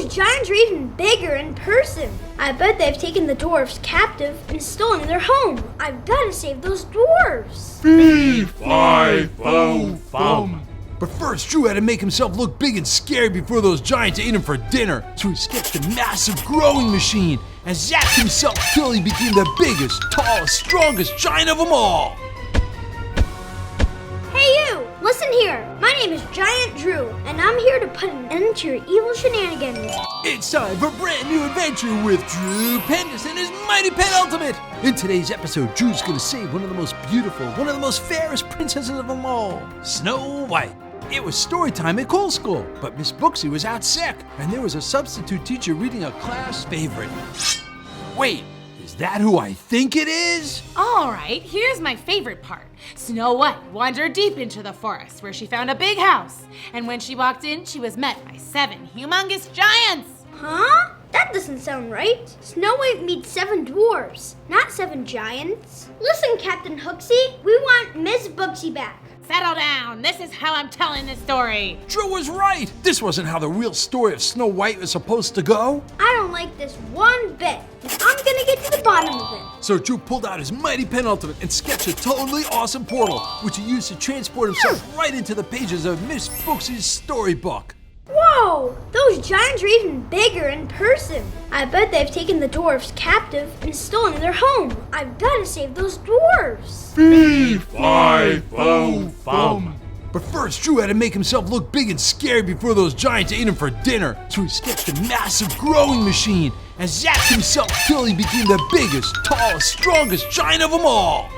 Those giants are even bigger in person. I bet they've taken the dwarves captive and stolen their home. I've got to save those dwarves. Fee, fi, fo, fum. But first, Drew had to make himself look big and scary before those giants ate him for dinner. So he sketched a massive growing machine and zapped himself till he became the biggest, tallest, strongest giant of them all. Hey you, listen here. My name is Giant Drew, and I'm here to put an end to your evil shenanigans. It's time for a brand new adventure with Drew Pendous and his mighty pet ultimate. In today's episode, Drew's gonna save one of the most beautiful, one of the most fairest princesses of them all, Snow White. It was story time at Cole School, but Miss Booksy was out sick, and there was a substitute teacher reading a class favorite. Wait, is that who I think it is? All right, here's my favorite part. Snow White wandered deep into the forest where she found a big house. And when she walked in, she was met by 7 humongous giants. Huh? That doesn't sound right. Snow White meets 7 dwarves, not 7 giants. Listen, Captain Hooksy, we want Miss Booksy back. Settle down. This is how I'm telling the story. Drew was right. This wasn't how the real story of Snow White was supposed to go. I don't like this one bit, and I'm gonna get to the bottom of it. So Drew pulled out his mighty pen ultimate and sketched a totally awesome portal, which he used to transport himself right into the pages of Miss Booksy's storybook. Whoa! Those giants are even bigger in person. I bet they've taken the dwarves captive and stolen their home. I've got to save those dwarves. Fee, fi, fo, fum. But first, Drew had to make himself look big and scary before those giants ate him for dinner. So he sketched a massive growing machine and zapped himself till he became the biggest, tallest, strongest giant of them all.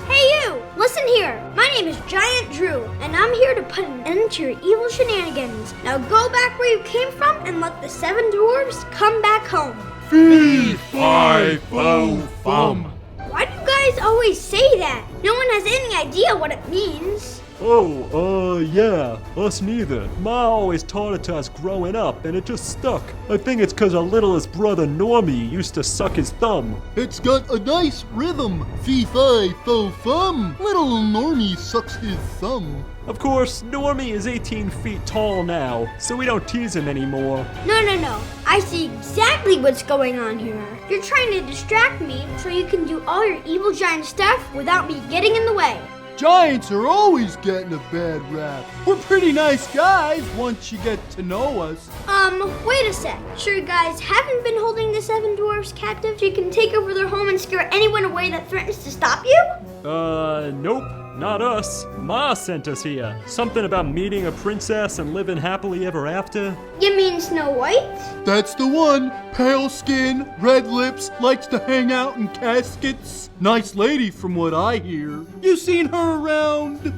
Hey you! Listen here. My name is Giant Drew, and I'm here to put an end to your evil shenanigans. Now go back where you came from and let the 7 dwarves come back home. Fee, fi, fo, fum. Why do you guys always say that? No one has any idea what it means. Yeah, us neither. Ma always taught it to us growing up, and it just stuck. I think it's 'cause our littlest brother Normie used to suck his thumb. It's got a nice rhythm. Fee-fi-fo-fum. Little Normie sucks his thumb. Of course, Normie is 18 feet tall now, so we don't tease him anymore. No. I see exactly what's going on here. You're trying to distract me so you can do all your evil giant stuff without me getting in the way. Giants are always getting a bad rap. We're pretty nice guys once you get to know us. Wait a sec. Sure you guys haven't been holding the 7 dwarves captive so you can take over their home and scare anyone away that threatens to stop you? Nope. Not us. Ma sent us here. Something about meeting a princess and living happily ever after. You mean Snow White? That's the one. Pale skin, red lips, likes to hang out in caskets. Nice lady from what I hear. You seen her around?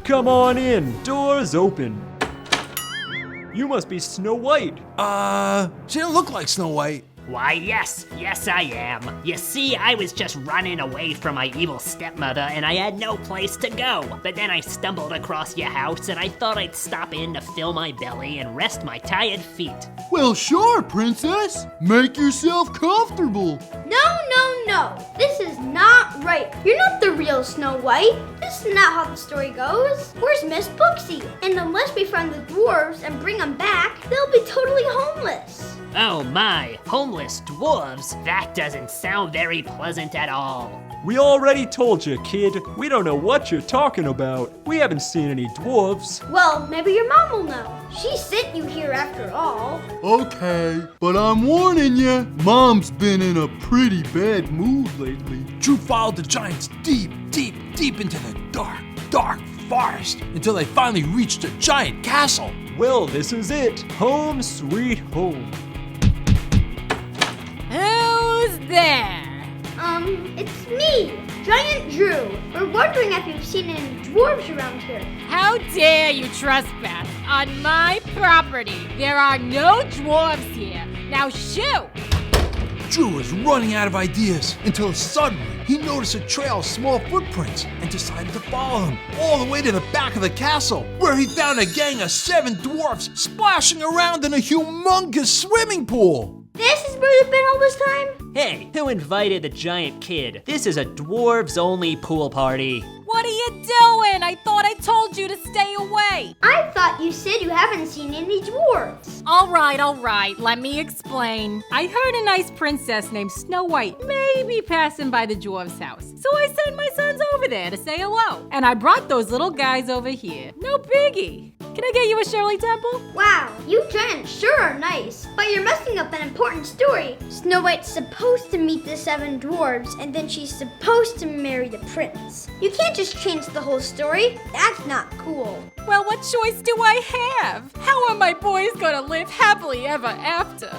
Come on in. Doors open. You must be Snow White. She didn't look like Snow White. Why, yes I am. You see, I was just running away from my evil stepmother and I had no place to go. But then I stumbled across your house and I thought I'd stop in to fill my belly and rest my tired feet. Well, sure, princess. Make yourself comfortable. No. This is not right. You're not the real Snow White. This is not how the story goes. Where's Miss Booksy? And unless we find the dwarves and bring them back, they'll be totally homeless. Oh my, homeless dwarves? That doesn't sound very pleasant at all. We already told you, kid. We don't know what you're talking about. We haven't seen any dwarves. Well, maybe your mom will know. She sent you here after all. Okay, but I'm warning you, Mom's been in a pretty bad mood lately. Drew followed the giants deep into the dark forest until they finally reached a giant castle. Well, this is it. Home sweet home. Who's there? It's me, Giant Drew. We're wondering if you've seen any dwarves around here. How dare you trespass on my property? There are no dwarves here. Now shoo! Drew was running out of ideas until suddenly he noticed a trail of small footprints and decided to follow them all the way to the back of the castle, where he found a gang of 7 dwarfs splashing around in a humongous swimming pool. This is where you've been all this time? Hey, who invited the giant kid? This is a dwarves only pool party. What are you doing? I thought I told you to stay away. I thought you said you haven't seen any dwarves. All right. Let me explain. I heard a nice princess named Snow White may be passing by the dwarves' house. So I sent my sons over there to say hello. And I brought those little guys over here. No biggie. Can I get you a Shirley Temple? Wow, you giants sure are nice. But you're messing up an important story. Snow White's supposed to meet the 7 dwarves, and then she's supposed to marry the prince. You can't just change the whole story. That's not cool. Well, what choice do I have? How are my boys gonna live happily ever after?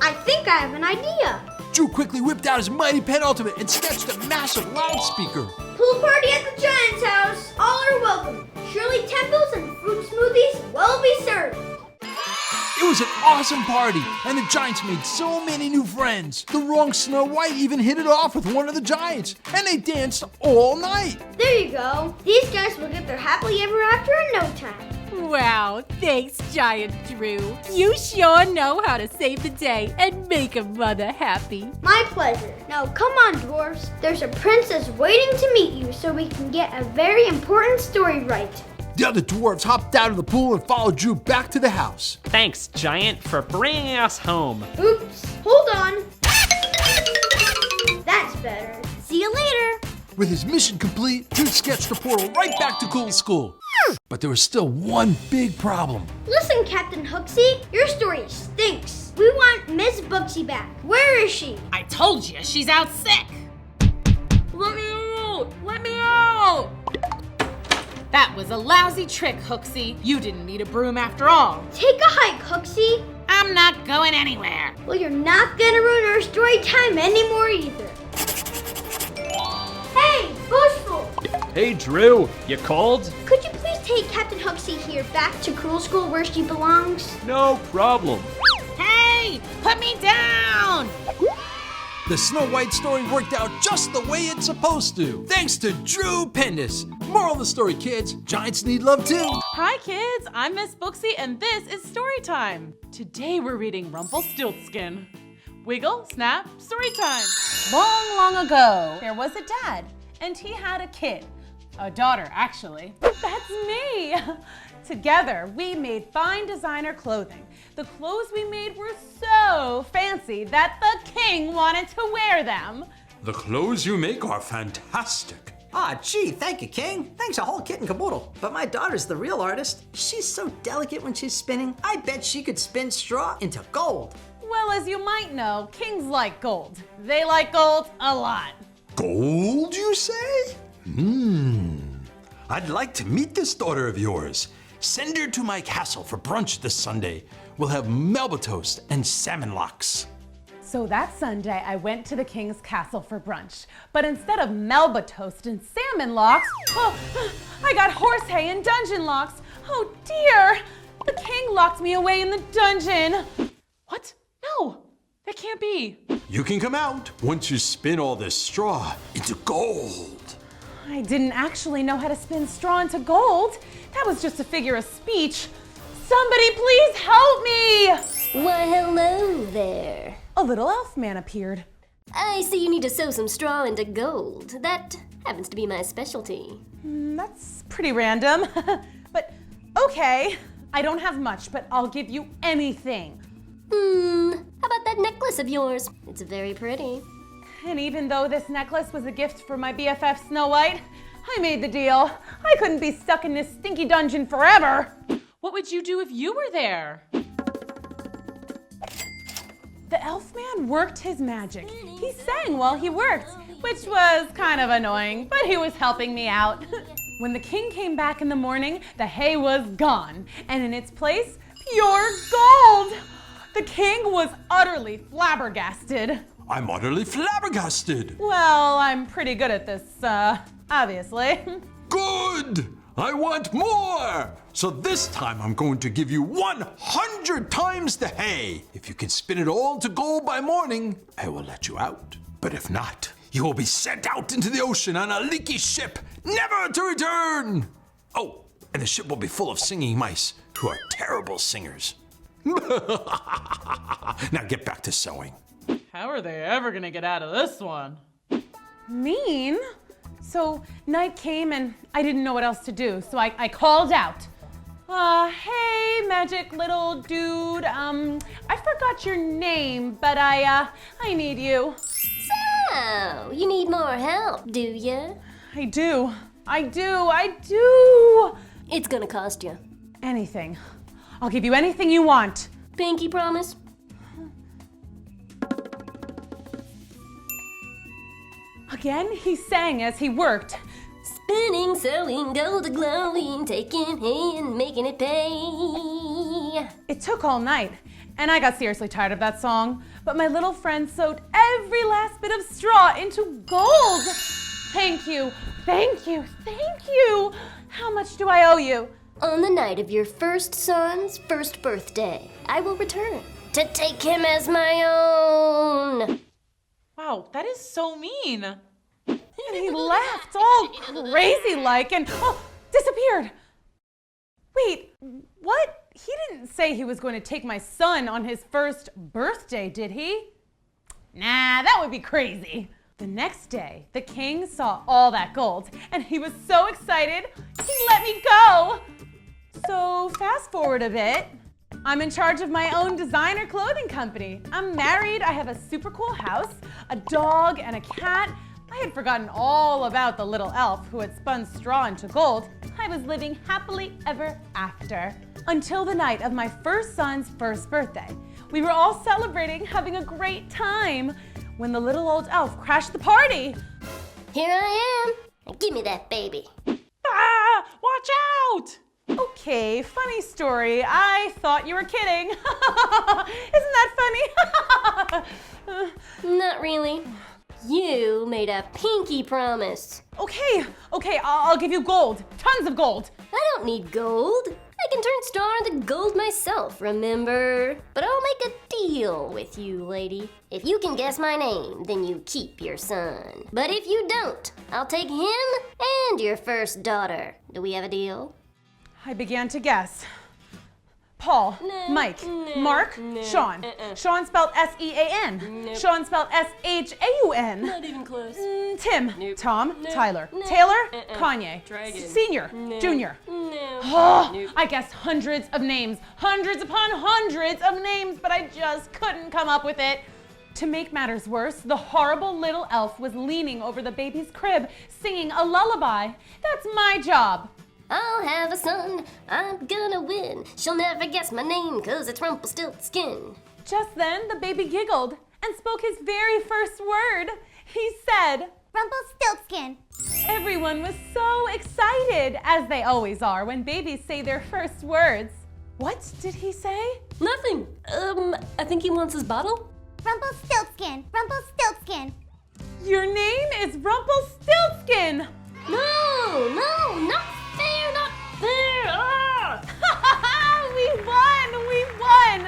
I think I have an idea. Drew quickly whipped out his mighty pen ultimate and sketched a massive loudspeaker. Pool party at the Giant's house. All are welcome. Shirley Temples and fruit smoothies will be served. It was an awesome party, and the Giants made so many new friends. The wrong Snow White even hit it off with one of the Giants, and they danced all night. There you go. These guys will get their happily ever after in no time. Wow, thanks, Giant Drew. You sure know how to save the day and make a mother happy. My pleasure. Now come on, dwarves. There's a princess waiting to meet you so we can get a very important story right. The other dwarves hopped out of the pool and followed Drew back to the house. Thanks, Giant, for bringing us home. Oops. Hold on. That's better. See you later. With his mission complete, Drew sketched a portal right back to Cool School. But there was still one big problem. Listen, Captain Hooksy, your story stinks. We want Miss Booksy back. Where is she? I told you, she's out sick. Let me out! Let me out! That was a lousy trick, Hooksy. You didn't need a broom after all. Take a hike, Hooksy. I'm not going anywhere. Well, you're not gonna ruin our story time anymore either. Hey, Bushful! Hey, Drew, you cold? Could you please take Captain Hooksy here back to Cruel School where she belongs? No problem. Hey, put me down! The Snow White story worked out just the way it's supposed to, thanks to Drew Pendous. Moral of the story, kids, Giants need love too. Hi kids, I'm Miss Booksy and this is story time. Today we're reading Rumpelstiltskin. Wiggle, snap, story time. Long ago, there was a dad and he had a kid. A daughter, actually. That's me. Together, we made fine designer clothing. The clothes we made were so fancy that the king wanted to wear them. The clothes you make are fantastic. Gee, thank you, King. Thanks a whole kit and caboodle. But my daughter's the real artist. She's so delicate when she's spinning. I bet she could spin straw into gold. Well, as you might know, kings like gold. They like gold a lot. Gold, you say? I'd like to meet this daughter of yours. Send her to my castle for brunch this Sunday. We'll have Melba toast and salmon locks. So that Sunday, I went to the king's castle for brunch. But instead of Melba toast and salmon locks, I got horse hay and dungeon locks. Oh dear! The king locked me away in the dungeon. What? No, that can't be. You can come out once you spin all this straw into gold. I didn't actually know how to spin straw into gold. That was just a figure of speech. Somebody please help me! Why, hello there. A little elf man appeared. I see you need to sew some straw into gold. That happens to be my specialty. That's pretty random. But okay, I don't have much, but I'll give you anything. How about that necklace of yours? It's very pretty. And even though this necklace was a gift for my BFF Snow White, I made the deal. I couldn't be stuck in this stinky dungeon forever. What would you do if you were there? The elf man worked his magic. He sang while he worked, which was kind of annoying, but he was helping me out. When the king came back in the morning, the hay was gone, and in its place, pure gold. The king was utterly flabbergasted. I'm utterly flabbergasted. Well, I'm pretty good at this, obviously. Good! I want more! So this time I'm going to give you 100 times the hay. If you can spin it all to gold by morning, I will let you out. But if not, you will be sent out into the ocean on a leaky ship, never to return. Oh, and the ship will be full of singing mice who are terrible singers. Now get back to sewing. How are they ever gonna get out of this one? Mean? So night came and I didn't know what else to do, so I called out. Hey, magic little dude. I forgot your name, but I need you. So, you need more help, do ya? I do. It's gonna cost you. Anything. I'll give you anything you want. Pinky promise? Again, he sang as he worked. Spinning, sewing, gold glowing, taking hay and making it pay. It took all night, and I got seriously tired of that song, but my little friend sewed every last bit of straw into gold. Thank you. How much do I owe you? On the night of your first son's first birthday, I will return to take him as my own. Wow, that is so mean. And he laughed all crazy-like and disappeared. Wait, what? He didn't say he was going to take my son on his first birthday, did he? Nah, that would be crazy. The next day, the king saw all that gold, and he was so excited, he let me go. So fast forward a bit. I'm in charge of my own designer clothing company. I'm married, I have a super cool house, a dog, and a cat. I had forgotten all about the little elf who had spun straw into gold. I was living happily ever after. Until the night of my first son's first birthday. We were all celebrating, having a great time, when the little old elf crashed the party. Here I am. Give me that baby. Ah! Watch out! Okay, funny story. I thought you were kidding. Isn't that funny? Not really. You made a pinky promise. Okay, I'll give you gold. Tons of gold. I don't need gold. I can turn straw into gold myself, remember? But I'll make a deal with you, lady. If you can guess my name, then you keep your son. But if you don't, I'll take him and your first daughter. Do we have a deal? I began to guess. Paul, Mike, Mark, Sean. Sean spelled S-E-A-N. Sean spelled S-H-A-U-n. Not even close. Tim, Tom, Tyler, Taylor, Kanye, Senior, Junior. I guessed hundreds of names, hundreds upon hundreds of names, but I just couldn't come up with it. To make matters worse, the horrible little elf was leaning over the baby's crib, singing a lullaby. That's my job. I'll have a son, I'm gonna win. She'll never guess my name, 'cause it's Rumpelstiltskin. Just then, the baby giggled and spoke his very first word. He said, Rumpelstiltskin. Everyone was so excited, as they always are when babies say their first words. What did he say? Nothing. I think he wants his bottle. Rumpelstiltskin. Rumpelstiltskin. Your name is Rumpelstiltskin. No, not fair, not fair. Ah! We won!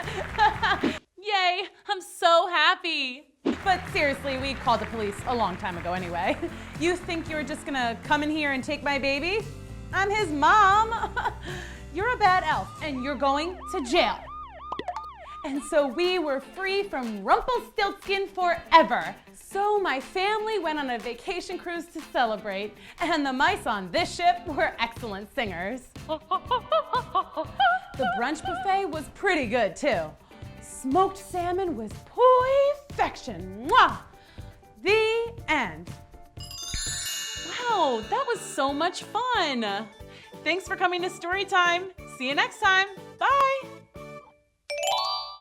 Yay, I'm so happy. But seriously, we called the police a long time ago anyway. You think you're just gonna come in here and take my baby? I'm his mom. You're a bad elf and you're going to jail. And so we were free from Rumpelstiltskin forever. So my family went on a vacation cruise to celebrate, and the mice on this ship were excellent singers. The brunch buffet was pretty good too. Smoked salmon was perfection. Mwah! The end. Wow, that was so much fun. Thanks for coming to Storytime. See you next time. Bye.